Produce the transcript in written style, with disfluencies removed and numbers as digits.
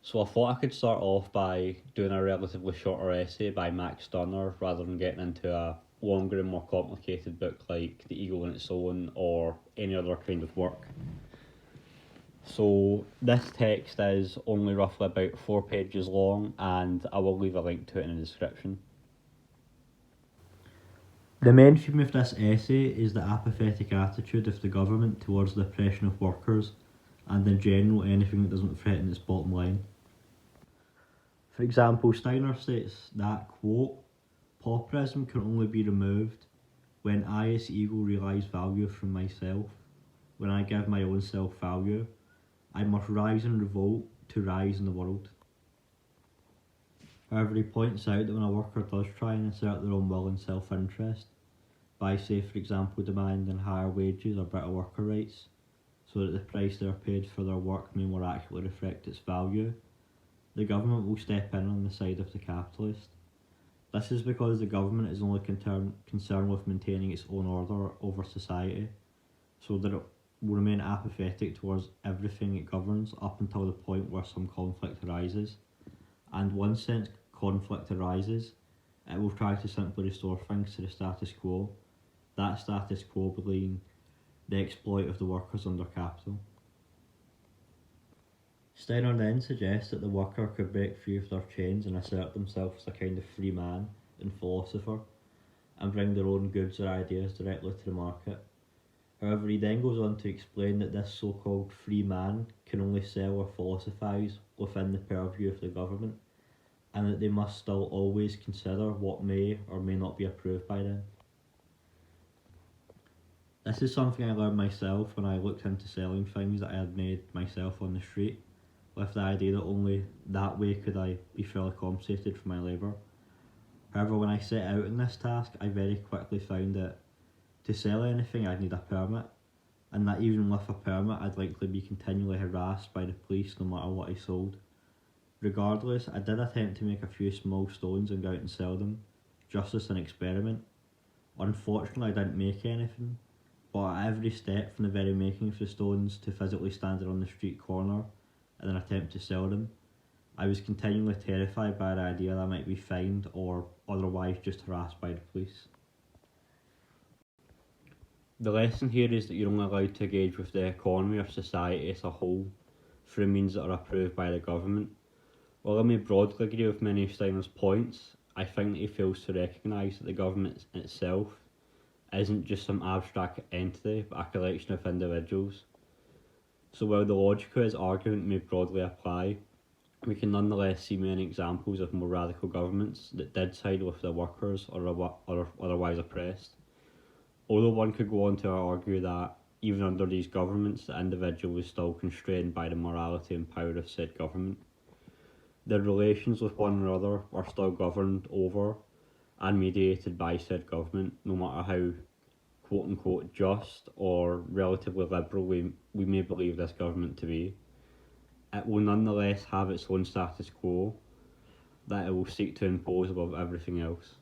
So I thought I could start off by doing a relatively shorter essay by Stirner rather than getting into a longer and more complicated book like The Eagle on Its Own or any other kind of work. So this text is only roughly about 4 pages long, and I will leave a link to it in the description. The main theme of this essay is the apathetic attitude of the government towards the oppression of workers and in general anything that doesn't threaten its bottom line. For example, Stirner states that, quote, pauperism can only be removed when I as ego realise value from myself, when I give my own self value. I must rise in revolt to rise in the world. However, he points out that when a worker does try and assert their own will and self-interest, by say for example demanding higher wages or better worker rights, so that the price they are paid for their work may more accurately reflect its value, the government will step in on the side of the capitalist. This is because the government is only concerned with maintaining its own order over society, so that it will remain apathetic towards everything it governs up until the point where some conflict arises. And once since conflict arises, it will try to simply restore things to the status quo, that status quo being the exploit of the workers under capital. Stirner then suggests that the worker could break free of their chains and assert themselves as a kind of free man and philosopher, and bring their own goods or ideas directly to the market. However, he then goes on to explain that this so-called free man can only sell or philosophise within the purview of the government, and that they must still always consider what may or may not be approved by them. This is something I learned myself when I looked into selling things that I had made myself on the street, with the idea that only that way could I be fairly compensated for my labour. However, when I set out in this task, I very quickly found that to sell anything I'd need a permit, and that even with a permit I'd likely be continually harassed by the police no matter what I sold. Regardless, I did attempt to make a few small stones and go out and sell them, just as an experiment. Unfortunately, I didn't make anything, but at every step from the very making of the stones to physically standing on the street corner in an attempt to sell them, I was continually terrified by the idea that I might be fined or otherwise just harassed by the police. The lesson here is that you're only allowed to engage with the economy or society as a whole through means that are approved by the government. While I may broadly agree with many of Stirner's points, I think that he fails to recognise that the government itself isn't just some abstract entity but a collection of individuals. So while the logic of his argument may broadly apply, we can nonetheless see many examples of more radical governments that did side with the workers or otherwise oppressed. Although one could go on to argue that even under these governments the individual was still constrained by the morality and power of said government. Their relations with one another are still governed over and mediated by said government, no matter how quote-unquote just or relatively liberal we may believe this government to be. It will nonetheless have its own status quo that it will seek to impose above everything else.